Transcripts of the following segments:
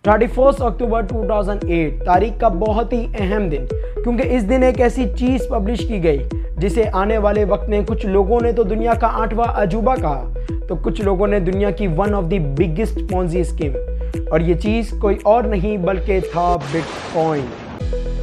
31 अक्टूबर 2008 तारीख का बहुत ही अहम दिन, क्योंकि इस दिन एक ऐसी चीज पब्लिश की गई जिसे आने वाले वक्त में कुछ लोगों ने तो दुनिया का 8वां अजूबा कहा, तो कुछ लोगों ने दुनिया की one of the biggest Ponzi scheme. और ये चीज कोई और नहीं बल्कि था बिटकॉइन।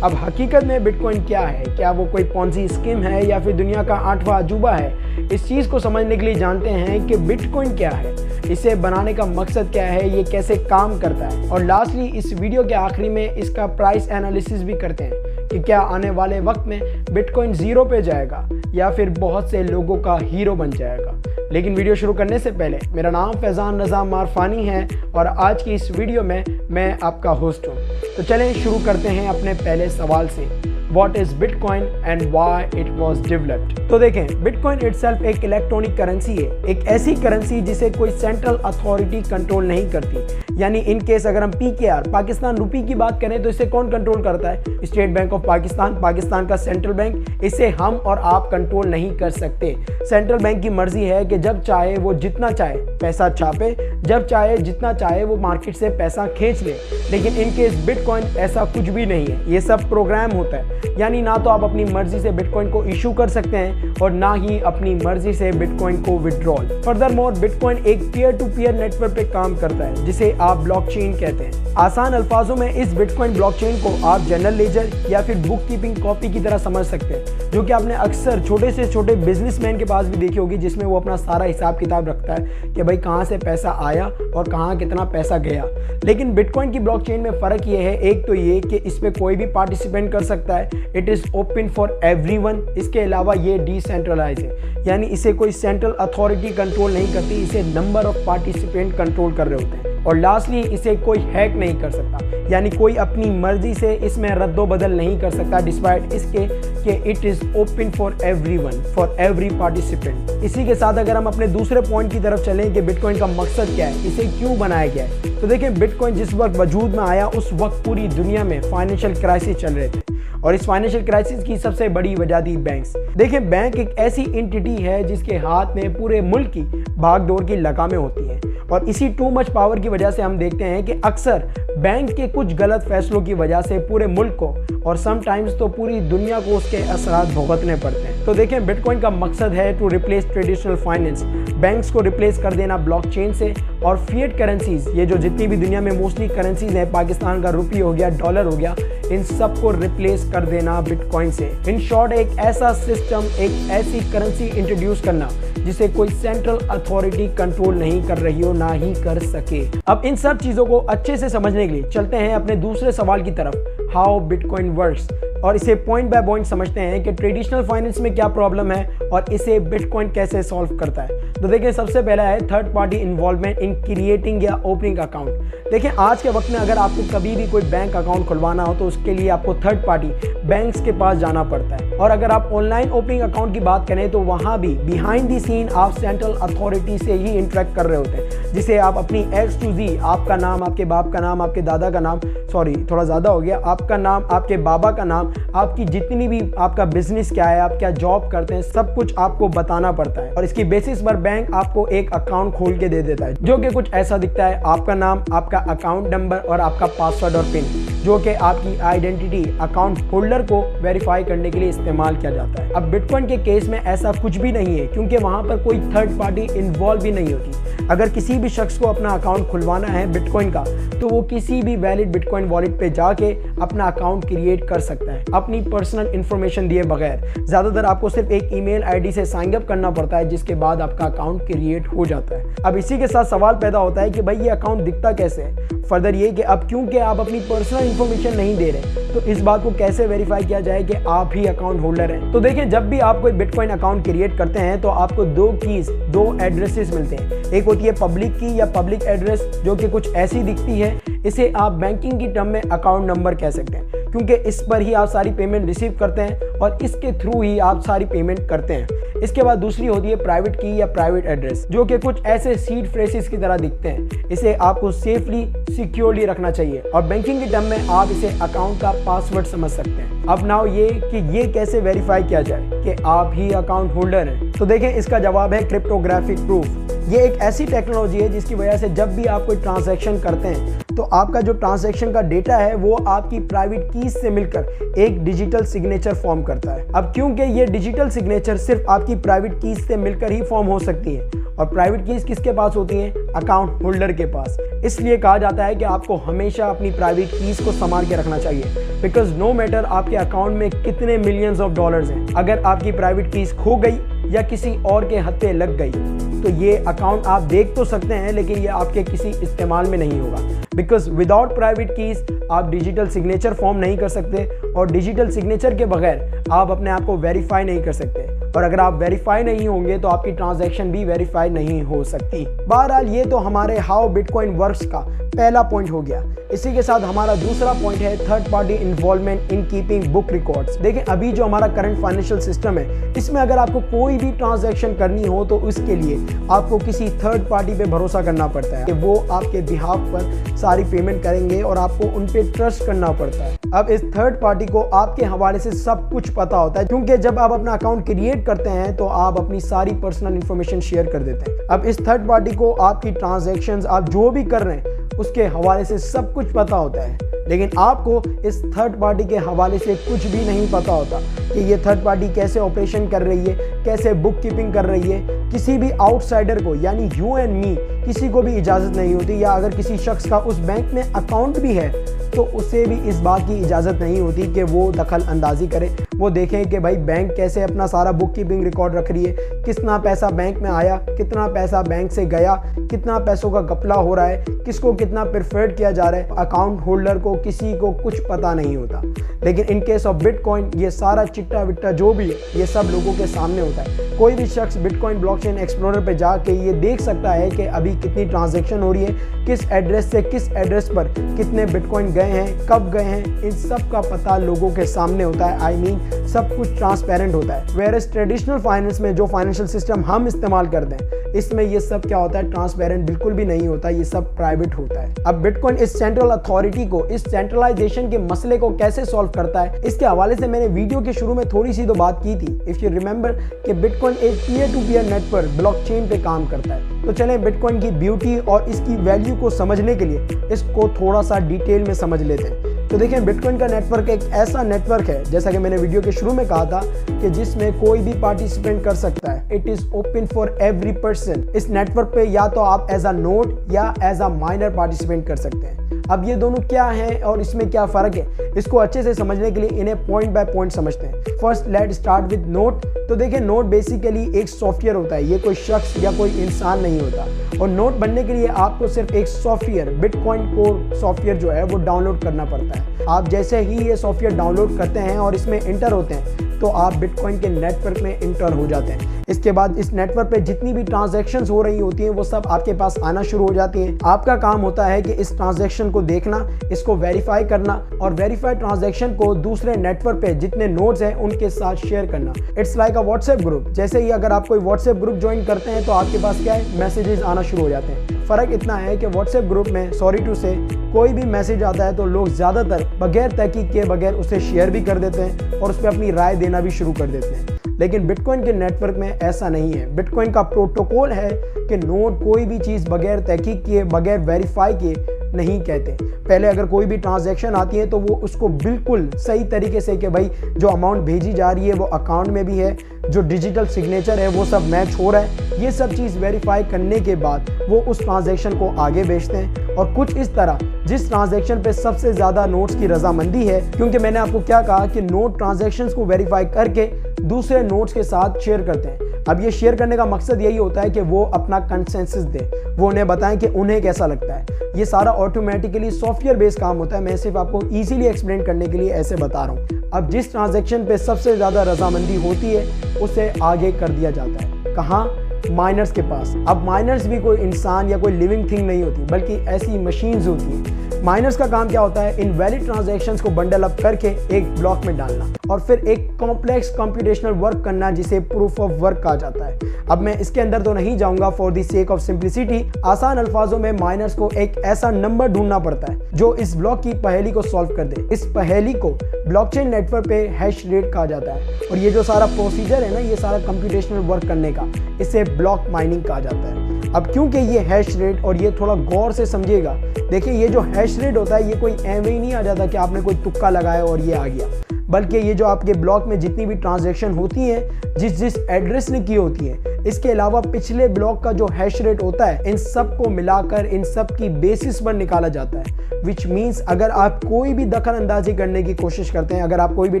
अब हकीकत में बिटकॉइन क्या है? क्या वो कोई पोंजी स्कीम है या फिर दुनिया का 8वां अजूबा है? इस चीज़ को समझने के लिए जानते हैं कि बिटकॉइन क्या है, इसे बनाने का मकसद क्या है, ये कैसे काम करता है, और लास्टली इस वीडियो के आखिरी में इसका प्राइस एनालिसिस भी करते हैं कि क्या आने वाले वक्त में बिटकॉइन जीरो पे जाएगा या फिर बहुत से लोगों का हीरो बन जाएगा। लेकिन वीडियो शुरू करने से पहले मेरा नाम फैज़ान रज़ा मारफानी है और आज की इस वीडियो में मैं आपका होस्ट हूँ। तो चलें शुरू करते हैं अपने पहले सवाल से, What is Bitcoin and why it was developed? तो देखें, बिटकॉइन इटसेल्फ एक इलेक्ट्रॉनिक करेंसी है, एक ऐसी करेंसी जिसे कोई सेंट्रल अथॉरिटी कंट्रोल नहीं करती। यानी इन केस अगर हम PKR पाकिस्तान रुपी की बात करें तो इसे कौन कंट्रोल करता है? State bank of Pakistan, Pakistan का सेंट्रल बैंक। इसे हम और आप कंट्रोल नहीं कर सकते। सेंट्रल बैंक की मर्जी है कि जब चाहे वो जितना चाहे पैसा छापे, जब चाहे जितना चाहे वो मार्केट से पैसा खींच ले। लेकिन इन केस बिटकॉइन ऐसा कुछ भी नहीं है, ये सब प्रोग्राम होता है। यानी ना तो आप अपनी मर्जी से बिटकॉइन को इशू कर सकते हैं और ना ही अपनी मर्जी से बिटकॉइन को विड्रॉल। फर्दरमोर बिटकॉइन एक पीयर टू पीयर नेटवर्क पे काम करता है जिसे आप ब्लॉकचेन कहते हैं। आसान अल्फाजों में इस बिटकॉइन ब्लॉकचेन को आप जनरल लेजर या फिर बुक कीपिंग कॉपी की तरह समझ सकते हैं, जो कि आपने अक्सर छोटे से छोटे बिजनेसमैन के पास भी देखी होगी, जिसमें वो अपना सारा हिसाब किताब रखता है कि भाई कहाँ से पैसा आया और कहाँ कितना पैसा गया। लेकिन बिटकॉइन की ब्लॉकचेन में फ़र्क ये है, एक तो ये कि इस पर कोई भी पार्टिसिपेंट कर सकता है, it is open for everyone. इसके अलावा ये डिसेंट्रलाइज है, यानी इसे कोई सेंट्रल अथॉरिटी कंट्रोल नहीं करती, इसे नंबर ऑफ पार्टिसिपेंट कंट्रोल कर रहे होते हैं। और लास्टली इसे कोई हैक नहीं कर सकता, यानी कोई अपनी मर्जी से इसमें रद्दो बदल नहीं कर सकता, डिस्पाइट इसके कि it is open for everyone, for every participant. इसी के साथ अगर हम अपने दूसरे पॉइंट की तरफ चलें कि बिटकॉइन का मकसद क्या है, इसे क्यों बनाया गया है, तो देखिए बिटकॉइन जिस वक्त वजूद में आया उस वक्त पूरी दुनिया में फाइनेंशियल क्राइसिस चल रहे थे और इस फाइनेंशियल क्राइसिस की सबसे बड़ी वजह थी बैंक्स। देखिए बैंक एक ऐसी एंटिटी है जिसके हाथ में पूरे मुल्क की भागदौड़ की लगामें होती हैं और इसी टू मच पावर की वजह से हम देखते हैं कि अक्सर बैंक के कुछ गलत फैसलों की वजह से पूरे मुल्क को और समटाइम्स तो पूरी दुनिया को उसके असरात भुगतने पड़ते हैं। तो देखें बिटकॉइन का मकसद है to replace traditional finance, banks को रिप्लेस कर देना ब्लॉकचेन से, और फिएट करेंसीज, ये जो जितनी भी दुनिया में मोस्टली करेंसीज हैं, पाकिस्तान का रुपी हो गया, डॉलर हो गया, इन सब को रिप्लेस कर देना बिटकॉइन से। इन शॉर्ट एक ऐसा सिस्टम, एक ऐसी करेंसी इंट्रोड्यूस करना जिसे कोई सेंट्रल अथॉरिटी कंट्रोल नहीं कर रही हो, ना ही कर सके। अब इन सब चीजों को अच्छे से समझने के लिए चलते हैं अपने दूसरे सवाल की तरफ, हाउ बिटकॉइन वर्क्स, और इसे पॉइंट बाय पॉइंट समझते हैं कि ट्रेडिशनल फाइनेंस में क्या प्रॉब्लम है और इसे बिटकॉइन कैसे सॉल्व करता है। तो देखिए सबसे पहला है third party involvement in creating या ओपनिंग अकाउंट। देखिए आज के वक्त में अगर आपको कभी भी कोई बैंक अकाउंट खुलवाना हो तो उसके लिए आपको थर्ड पार्टी बैंक्स के पास जाना पड़ता है, और अगर आप ऑनलाइन ओपनिंग अकाउंट की बात करें तो वहाँ भी बिहाइंड दी सीन आप सेंट्रल अथॉरिटी से ही इंटरेक्ट कर रहे होते हैं, जिसे आप अपनी X to Z, आपका नाम, आपके बाप का नाम, आपके दादा का नाम, सॉरी थोड़ा ज़्यादा हो गया, आपका नाम, आपके बाबा का नाम, आपकी जितनी भी आपका बिजनेस क्या है, आप क्या जॉब करते हैं, सब कुछ आपको बताना पड़ता है। और इसकी बेसिस पर बैंक आपको एक अकाउंट खोल के दे देता है जो कि कुछ ऐसा दिखता है, आपका नाम, आपका अकाउंट नंबर और आपका पासवर्ड और पिन, जो कि आपकी आइडेंटिटी अकाउंट होल्डर को वेरीफाई करने के लिए इस्तेमाल किया जाता है। अब बिटकॉइन के केस में ऐसा कुछ भी नहीं है, क्योंकि वहाँ पर कोई थर्ड पार्टी इन्वॉल्व भी नहीं होती। अगर किसी भी शख्स को अपना अकाउंट खुलवाना है बिटकॉइन का, तो वो किसी भी वैलिड बिटकॉइन वॉलेट पे जाके अपना अकाउंट क्रिएट कर सकता है अपनी पर्सनल इंफॉर्मेशन दिए बगैर। ज़्यादातर आपको सिर्फ एक ईमेल आईडी से साइन अप करना पड़ता है, जिसके बाद आपका अकाउंट क्रिएट हो जाता है। अब इसी के साथ सवाल पैदा होता है कि भाई ये अकाउंट दिखता कैसे है। फर्दर ये कि अब क्योंकि आप अपनी पर्सनल इंफॉर्मेशन नहीं दे रहे, तो इस बात को कैसे वेरीफाई किया जाए कि आप ही अकाउंट होल्डर हैं। तो देखिए जब भी आप कोई बिटकॉइन अकाउंट क्रिएट करते हैं तो आपको दो कीज, दो एड्रेसेस मिलते हैं। एक होती है पब्लिक की या पब्लिक एड्रेस, जो कि कुछ ऐसी दिखती है, इसे आप बैंकिंग की टर्म में अकाउंट नंबर कह सकते हैं, क्योंकि इस पर ही आप सारी पेमेंट रिसीव करते हैं और इसके थ्रू ही आप सारी पेमेंट करते हैं। इसके बाद दूसरी होती है प्राइवेट की या प्राइवेट एड्रेस, जो कि कुछ ऐसे सीड फ्रेसेस की तरह दिखते हैं। इसे आपको सेफली सिक्योरली रखना चाहिए और बैंकिंग की टर्म में आप इसे अकाउंट का पासवर्ड समझ सकते हैं। अब नाउ ये कि ये कैसे वेरीफाई किया जाए कि आप ही अकाउंट होल्डर हैं, तो देखें इसका जवाब है क्रिप्टोग्राफिक प्रूफ। ये एक ऐसी टेक्नोलॉजी है जिसकी वजह से जब भी आप कोई ट्रांजैक्शन करते हैं तो आपका जो ट्रांजैक्शन का डेटा है वो आपकी प्राइवेट कीज से मिलकर एक डिजिटल सिग्नेचर फॉर्म करता है। अब क्योंकि ये डिजिटल सिग्नेचर सिर्फ आपकी प्राइवेट कीज से मिलकर ही फॉर्म हो सकती है और प्राइवेट कीज किसके पास होती हैं? अकाउंट होल्डर के पास। इसलिए कहा जाता है कि आपको हमेशा अपनी प्राइवेट कीज को संभाल के रखना चाहिए, बिकॉज नो मैटर आपके अकाउंट में कितने मिलियंस ऑफ डॉलर्स हैं, अगर आपकी प्राइवेट कीज खो गई या किसी और के हत्थे लग गई तो ये अकाउंट आप देख तो सकते हैं लेकिन ये आपके किसी इस्तेमाल में नहीं होगा, बिकॉज विदाउट प्राइवेट कीज आप डिजिटल सिग्नेचर फॉर्म नहीं कर सकते और डिजिटल सिग्नेचर के बगैर आप अपने आप को वेरीफाई नहीं कर सकते और अगर आप वेरीफाई नहीं होंगे तो आपकी ट्रांजैक्शन भी वेरीफाई नहीं हो सकती। बहरहाल ये तो हमारे हाउ बिटकॉइन वर्क्स का पहला पॉइंट हो गया। इसी के साथ हमारा दूसरा पॉइंट है third party involvement in keeping book records. देखिए अभी जो हमारा करंट फाइनेंशियल सिस्टम है इसमें अगर आपको कोई भी ट्रांजैक्शन करनी हो तो उसके लिए आपको किसी थर्ड पार्टी पे भरोसा करना पड़ता है कि वो आपके बिहाफ पर सारी पेमेंट करेंगे और आपको उन पे ट्रस्ट करना पड़ता है। अब इस थर्ड पार्टी को आपके हवाले से सब कुछ पता होता है क्योंकि जब आप अपना अकाउंट क्रिएट करते हैं तो आप अपनी सारी पर्सनल इंफॉर्मेशन शेयर कर देते हैं। अब इस थर्ड पार्टी को आपकी ट्रांजैक्शंस आप जो भी कर रहे हैं उसके हवाले से सब कुछ पता होता है, लेकिन आपको इस थर्ड पार्टी के हवाले से कुछ भी नहीं पता होता कि ये थर्ड पार्टी कैसे ऑपरेशन कर रही है, कैसे बुक कीपिंग कर रही है। किसी भी आउटसाइडर को यानी यू एंड मी किसी को भी इजाज़त नहीं होती, या अगर किसी शख्स का उस बैंक में अकाउंट भी है तो उसे भी इस बात की इजाज़त नहीं होती कि वो दखल अंदाजी करे, वो देखें कि भाई बैंक कैसे अपना सारा बुक कीपिंग रिकॉर्ड रख रही है, कितना पैसा बैंक में आया, कितना पैसा बैंक से गया, कितना पैसों का घपला हो रहा है, किसको कितना प्रेफर्ड किया जा रहा है। अकाउंट होल्डर को किसी को कुछ पता नहीं होता, लेकिन इन केस ऑफ बिटकॉइन ये सारा चिट्टा विट्टा जो भी है ये सब लोगों के सामने होता है। कोई भी शख्स बिटकॉइन ब्लॉकचेन एक्सप्लोरर पे जाके ये देख सकता है कि अभी कितनी ट्रांजैक्शन हो रही है, किस एड्रेस से किस एड्रेस पर कितने बिटकॉइन गए हैं, कब गए हैं, इन सब का पता लोगों के सामने होता है। आई मीन सब कुछ ट्रांसपेरेंट होता है। वेयरएज ट्रेडिशनल फाइनेंस में जो फाइनेंशियल सिस्टम हम इस्तेमाल करते हैं इसमें ये सब क्या होता है, ट्रांसपेरेंट बिल्कुल भी नहीं होता, ये सब प्राइवेट होता है। अब बिटकॉइन इस सेंट्रल अथॉरिटी को, इस सेंट्रलाइजेशन के मसले को कैसे सॉल्व करता है, इसके हवाले से मैंने वीडियो के शुरू में थोड़ी सी तो बात की थी। इफ यू रिमेंबर कि बिटकॉइन एक peer to peer network blockchain पे काम करता है। तो चलें बिटकॉइन की ब्यूटी और इसकी वैल्यू को समझने के लिए इसको थोड़ा सा डिटेल में समझ लेते हैं। तो देखिए बिटकॉइन का नेटवर्क एक ऐसा नेटवर्क है, जैसा कि मैंने वीडियो के शुरू में कहा था, कि जिसमें कोई भी पार्टिसिपेंट कर सकता है। It is open for every person. इस नेटवर्क पे या तो आप एज अ नोड या एज अ माइनर पार्टिसिपेंट कर सकते हैं। अब ये दोनों क्या हैं और इसमें क्या फ़र्क है, इसको अच्छे से समझने के लिए इन्हें पॉइंट बाय पॉइंट समझते हैं। First let start with node. तो देखिए नोड बेसिकली एक सॉफ्टवेयर होता है, ये कोई शख्स या कोई इंसान नहीं होता। और नोड बनने के लिए आपको सिर्फ एक सॉफ्टवेयर, बिटकॉइन कोर सॉफ्टवेयर जो है वो डाउनलोड करना पड़ता है। आप जैसे ही ये सॉफ्टवेयर डाउनलोड करते हैं और इसमें इंटर होते हैं तो आप बिटकॉइन के नेटवर्क में इंटर हो जाते हैं। इसके बाद इस नेटवर्क पे जितनी भी ट्रांजैक्शंस हो रही होती हैं वो सब आपके पास आना शुरू हो जाती हैं। आपका काम होता है कि इस ट्रांजैक्शन को देखना, इसको वेरीफाई करना और वेरीफाइड ट्रांजैक्शन को दूसरे नेटवर्क पे जितने नोड्स हैं उनके साथ शेयर करना। It's like a WhatsApp group. जैसे ही अगर आप कोई व्हाट्सएप ग्रुप ज्वाइन करते हैं तो आपके पास क्या है, मैसेजेस आना शुरू हो जाते हैं। फ़र्क इतना है कि व्हाट्सएप ग्रुप में सॉरी टू से कोई भी मैसेज आता है तो लोग ज़्यादातर बगैर तहकीक के बगैर उसे शेयर भी कर देते हैं और उस पर अपनी राय देना भी शुरू कर देते हैं। लेकिन बिटकॉइन के नेटवर्क में ऐसा नहीं है। बिटकॉइन का प्रोटोकॉल है कि नोड कोई भी चीज़ बगैर तहकीक किए, बगैर वेरीफाई किए नहीं कहते। पहले अगर कोई भी ट्रांजैक्शन आती है तो वो उसको बिल्कुल सही तरीके से कि भाई जो अमाउंट भेजी जा रही है वो अकाउंट में भी है, जो डिजिटल सिग्नेचर है वो सब मैच हो रहा है, ये सब चीज़ वेरीफाई करने के बाद वो उस ट्रांजैक्शन को आगे भेजते हैं। और कुछ इस तरह जिस ट्रांजैक्शन पे सबसे ज़्यादा नोट्स की रजामंदी है, क्योंकि मैंने आपको क्या कहा कि नोट ट्रांजैक्शंस को वेरीफाई करके दूसरे नोट्स के साथ शेयर करते हैं। अब ये शेयर करने का मकसद यही होता है कि वो अपना कंसेंसस दे, वो उन्हें बताएं कि उन्हें कैसा लगता है। ये सारा ऑटोमेटिकली सॉफ्टवेयर बेस्ड काम होता है। मैं सिर्फ आपको इजीली एक्सप्लेन करने के लिए ऐसे बता रहा हूँ। अब जिस ट्रांजैक्शन पे सबसे ज़्यादा रजामंदी होती है उसे आगे कर दिया जाता है। कहाँ? माइनर्स के पास। अब माइनर्स भी कोई इंसान या कोई लिविंग थिंग नहीं होती, बल्कि ऐसी मशीन्स होती हैं। माइनर्स का काम क्या होता है, इनवैलिड ट्रांजैक्शंस को बंडल अप करके एक ब्लॉक में डालना और फिर एक कॉम्प्लेक्स कंप्यूटेशनल वर्क करना जिसे प्रूफ ऑफ वर्क कहा जाता है। अब मैं इसके अंदर तो नहीं जाऊंगा for the sake of simplicity. आसान अल्फाजों में माइनर्स को एक ऐसा नंबर ढूंढना पड़ता है जो इस ब्लॉक की पहेली को सॉल्व कर दे। इस पहेली को ब्लॉकचेन नेटवर्क पे हैश रेट कहा जाता है और ये जो सारा प्रोसीजर है ना, ये सारा कंप्यूटेशनल वर्क करने का, इसे ब्लॉक माइनिंग कहा जाता है। अब क्योंकि ये हैश रेट, और ये थोड़ा गौर से समझिएगा, देखिए ये जो हैश रेट होता है ये कोई एवं ही नहीं आ जाता कि आपने कोई तुक्का लगाया और ये आ गया, बल्कि ये जो आपके ब्लॉक में जितनी भी ट्रांजैक्शन होती हैं जिस एड्रेस ने की होती हैं, इसके अलावा पिछले ब्लॉक का जो हैश रेट होता है, इन सब को मिलाकर इन सब की बेसिस पर निकाला जाता है। विच मीन्स अगर आप कोई भी दखल अंदाजी करने की कोशिश करते हैं, अगर आप कोई भी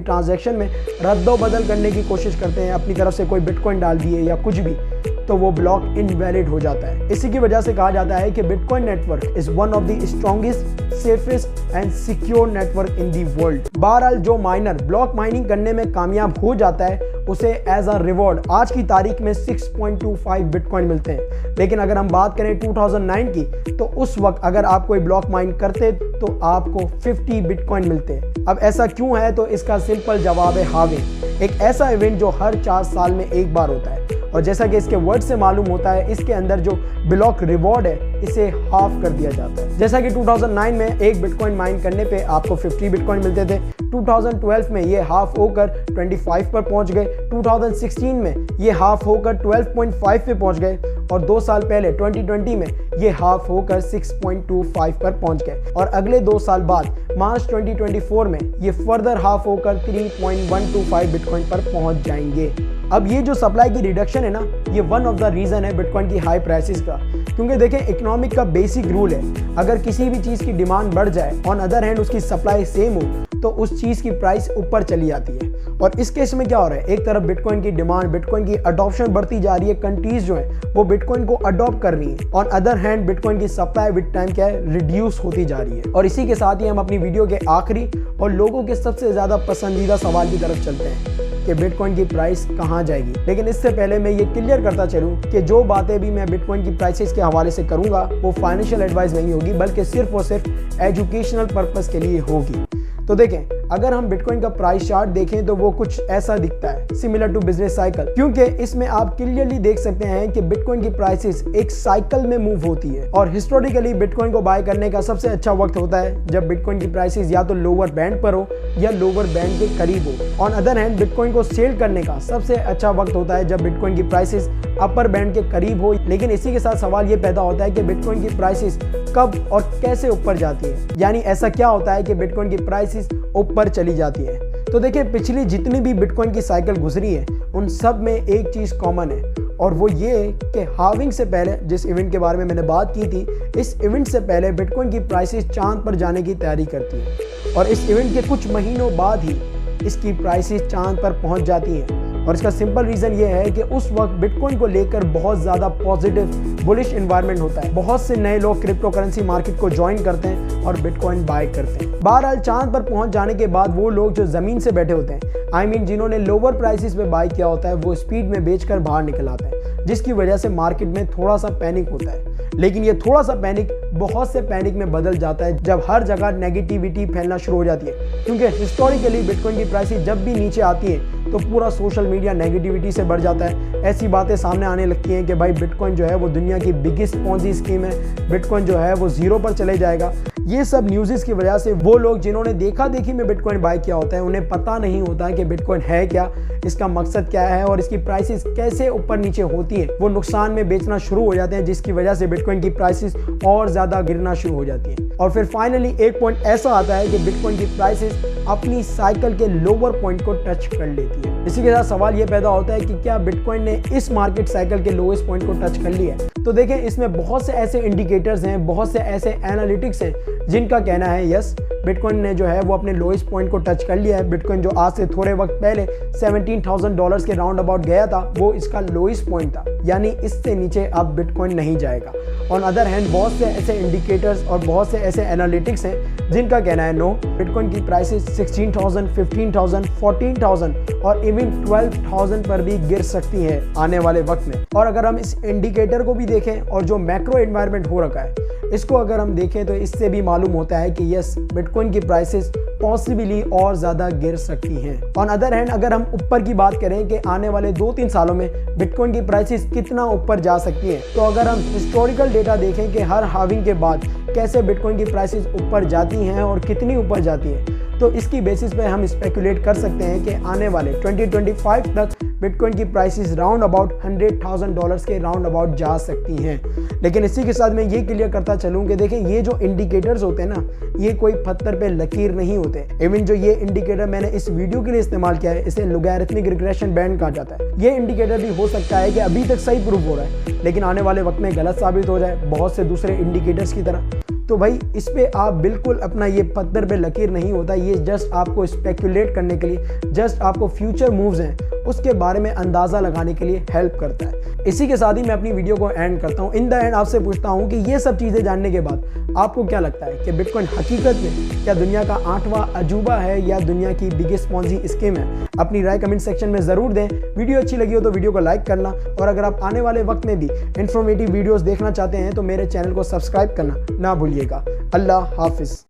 ट्रांजैक्शन में रद्दोबदल करने की कोशिश करते हैं, अपनी तरफ से कोई बिटकॉइन डाल दिए या कुछ भी, तो वो ब्लॉक इनवैलिड हो जाता है। इसी की वजह से कहा जाता है कि bitcoin network is one of the strongest, safest and secure network in the world. बहरहाल जो माइनर ब्लॉक माइनिंग करने में कामयाब हो जाता है उसे एज अ रिवॉर्ड आज की तारीख में 6.25 बिटकॉइन मिलते हैं। लेकिन अगर हम बात करें 2009 की, तो उस वक्त अगर आप कोई ब्लॉक माइन करते तो आपको 50 बिटकॉइन मिलते। अब ऐसा क्यों है, तो इसका सिंपल जवाब है हाविंग, एक ऐसा इवेंट जो हर 4 साल में एक बार होता है, और जैसा कि इसके वर्ड से मालूम होता है, इसके अंदर जो ब्लॉक रिवॉर्ड है इसे हाफ कर दिया जाता है। जैसा कि 2009 में एक बिटकॉइन माइन करने पे आपको 50 बिटकॉइन मिलते थे, 2012 में ये हाफ होकर 25 पर पहुंच गए, 2016 में ये हाफ होकर 12.5 पे पहुंच गए, और 2 साल पहले 2020 में ये हाफ होकर 6.25 पर पहुंच गए, और अगले 2 साल बाद मार्च 2024 में ये फर्दर हाफ होकर 3.125 बिटकॉइन पर पहुंच जाएंगे। अब ये जो सप्लाई की रिडक्शन है ना, ये वन ऑफ द रीजन है बिटकॉइन की हाई प्राइसेस का, क्योंकि देखें इकोनॉमिक का बेसिक रूल है, अगर किसी भी चीज़ की डिमांड बढ़ जाए, ऑन अदर हैंड उसकी सप्लाई सेम हो, तो उस चीज़ की प्राइस ऊपर चली जाती है। और इस केस में क्या हो रहा है, एक तरफ बिटकॉइन की डिमांड, बिटकॉइन की अडॉप्शन बढ़ती जा रही है, कंट्रीज जो है वो बिटकॉइन को अडॉप्ट कर रही है, ऑन अदर हैंड बिटकॉइन की सप्लाई विद टाइम क्या है, रिड्यूस होती जा रही है। और इसी के साथ ही हम अपनी वीडियो के आखिरी और लोगों के सबसे ज़्यादा पसंदीदा सवाल की तरफ चलते हैं कि बिटकॉइन की प्राइस कहाँ जाएगी। लेकिन इससे पहले मैं ये क्लियर करता चलूँ कि जो बातें भी मैं बिटकॉइन की प्राइसेस के हवाले से करूँगा वो फाइनेंशियल एडवाइस नहीं होगी, बल्कि सिर्फ और सिर्फ एजुकेशनल पर्पस के लिए होगी। तो देखें, अगर हम बिटकॉइन का प्राइस चार्ट देखें तो वो कुछ ऐसा दिखता है, सिमिलर टू बिजनेस साइकिल, क्योंकि इसमें आप क्लियरली देख सकते हैं कि बिटकॉइन की प्राइसेस एक साइकिल में मूव होती है। और हिस्टोरिकली बिटकॉइन को बाय करने का सबसे अच्छा वक्त होता है जब बिटकॉइन की प्राइसेस या तो लोअर बैंड पर हो या लोअर बैंड के करीब हो। ऑन अदर हैंड बिटकॉइन को सेल करने का सबसे अच्छा वक्त होता है जब बिटकॉइन की प्राइसेस अपर बैंड के करीब हो। लेकिन इसी के साथ सवाल ये पैदा होता है कि बिटकॉइन की प्राइसेस कब और कैसे ऊपर जाती है, यानी ऐसा क्या होता है कि बिटकॉइन की प्राइसेस ऊपर चली जाती है। तो देखिए, पिछली जितनी भी बिटकॉइन की साइकिल गुजरी है उन सब में एक चीज़ कॉमन है, और वो ये कि हाविंग से पहले, जिस इवेंट के बारे में मैंने बात की थी, इस इवेंट से पहले बिटकॉइन की प्राइसेस चांद पर जाने की तैयारी करती है, और इस इवेंट के कुछ महीनों बाद ही इसकी प्राइसेस चांद पर पहुंच जाती हैं। और इसका सिंपल रीज़न ये है कि उस वक्त बिटकॉइन को लेकर बहुत ज़्यादा पॉजिटिव बुलिश एनवायरनमेंट होता है, बहुत से नए लोग क्रिप्टो करेंसी मार्केट को ज्वाइन करते हैं और बिटकॉइन बाय करते हैं। बहरहाल चांद पर पहुंच जाने के बाद वो लोग जो ज़मीन से बैठे होते हैं, जिन्होंने लोअर प्राइसेस पे बाय किया होता है, वो स्पीड में बेचकर बाहर निकल आते हैं, जिसकी वजह से मार्केट में थोड़ा सा पैनिक होता है। लेकिन ये थोड़ा सा पैनिक बहुत से पैनिक में बदल जाता है जब हर जगह नेगेटिविटी फैलना शुरू हो जाती है, क्योंकि हिस्टोरिकली बिटकॉइन की प्राइसेस जब भी नीचे आती है तो पूरा सोशल मीडिया नेगेटिविटी से भर जाता है। ऐसी बातें सामने आने लगती हैं कि भाई बिटकॉइन जो है वो दुनिया की बिगेस्ट पॉन्जी स्कीम है, बिटकॉइन जो है वो जीरो पर चले जाएगा। ये सब न्यूज़ की वजह से वो लोग जिन्होंने देखा देखी में बिटकॉइन बाय किया होता है, उन्हें पता नहीं होता है कि बिटकॉइन है क्या, इसका मकसद क्या है और इसकी प्राइसेस कैसे ऊपर नीचे होती है। वो नुकसान में बेचना शुरू हो जाते हैं, जिसकी वजह से बिटकॉइन की प्राइसेस और ज़्यादा गिरना शुरू हो जाती है। और फिर फाइनली एक पॉइंट ऐसा आता है कि बिटकॉइन की प्राइसेस अपनी साइकिल के लोअर पॉइंट को टच कर लेती है। इसी के साथ सवाल ये पैदा होता है कि क्या बिटकॉइन ने इस मार्केट साइकिल के लोएस्ट पॉइंट को टच कर लिया है। तो देखें, इसमें बहुत से ऐसे इंडिकेटर्स हैं, बहुत से ऐसे एनालिटिक्स हैं जिनका कहना है यस, बिटकॉइन ने जो है वो अपने लोएस्ट पॉइंट को टच कर लिया है। बिटकॉइन जो आज से थोड़े वक्त पहले $17,000 के राउंड अबाउट गया था, वो इसका लोएस्ट पॉइंट था, यानी इससे नीचे अब बिटकॉइन नहीं जाएगा। ऑन अदर हैंड बहुत से ऐसे इंडिकेटर्स और बहुत से ऐसे एनालिटिक्स हैं जिनका कहना है नो, बिटकॉइन की प्राइसेस 16,000, 15,000, 14,000 और इवन 12,000 पर भी गिर सकती है आने वाले वक्त में। और अगर हम इस इंडिकेटर को भी देखें और जो मैक्रो एनवायरनमेंट हो रखा है इसको अगर हम देखें तो इससे भी मालूम होता है कि यस, बिटकॉइन की प्राइसेस पॉसिबली और ज़्यादा गिर सकती हैं। ऑन अदर हैंड अगर हम ऊपर की बात करें कि आने वाले 2-3 सालों में बिटकॉइन की प्राइसेस कितना ऊपर जा सकती हैं, तो अगर हम हिस्टोरिकल डेटा देखें कि हर हाविंग के बाद कैसे बिटकॉइन की प्राइसेस ऊपर जाती हैं और कितनी ऊपर जाती है, तो इसकी बेसिस पे हम स्पेकुलेट कर सकते हैं कि आने वाले 2025 तक बिटकॉइन की प्राइसेस राउंड अबाउट $100,000 के राउंड अबाउट जा सकती हैं। लेकिन इसी के साथ मैं ये क्लियर करता चलूँ कि देखिए ये जो इंडिकेटर्स होते हैं ना, ये कोई पत्थर पे लकीर नहीं होते। इवन जो ये इंडिकेटर मैंने इस वीडियो के लिए इस्तेमाल किया है, इसे लॉगरिथमिक रिग्रेशन बैंड कहा जाता है। ये इंडिकेटर भी हो सकता है कि अभी तक सही प्रूव हो रहा है, लेकिन आने वाले वक्त में गलत साबित हो जाए, बहुत से दूसरे इंडिकेटर्स की तरह। तो भाई इस पे आप बिल्कुल अपना ये पत्थर पे लकीर नहीं होता, ये जस्ट आपको स्पेकुलेट करने के लिए, जस्ट आपको फ्यूचर मूव्स हैं उसके बारे में अंदाज़ा लगाने के लिए हेल्प करता है। इसी के साथ ही मैं अपनी वीडियो को एंड करता हूँ। इन द एंड आपसे पूछता हूँ कि ये सब चीज़ें जानने के बाद आपको क्या लगता है कि बिटकॉइन हकीकत में क्या दुनिया का 8वां अजूबा है या दुनिया की बिगेस्ट पॉन्जी स्कीम है? अपनी राय कमेंट सेक्शन में ज़रूर दें। वीडियो अच्छी लगी हो तो वीडियो को लाइक करना, और अगर आप आने वाले वक्त में भी इन्फॉर्मेटिव वीडियोज़ देखना चाहते हैं तो मेरे चैनल को सब्सक्राइब करना ना भूलिएगा। अल्लाह हाफिज़।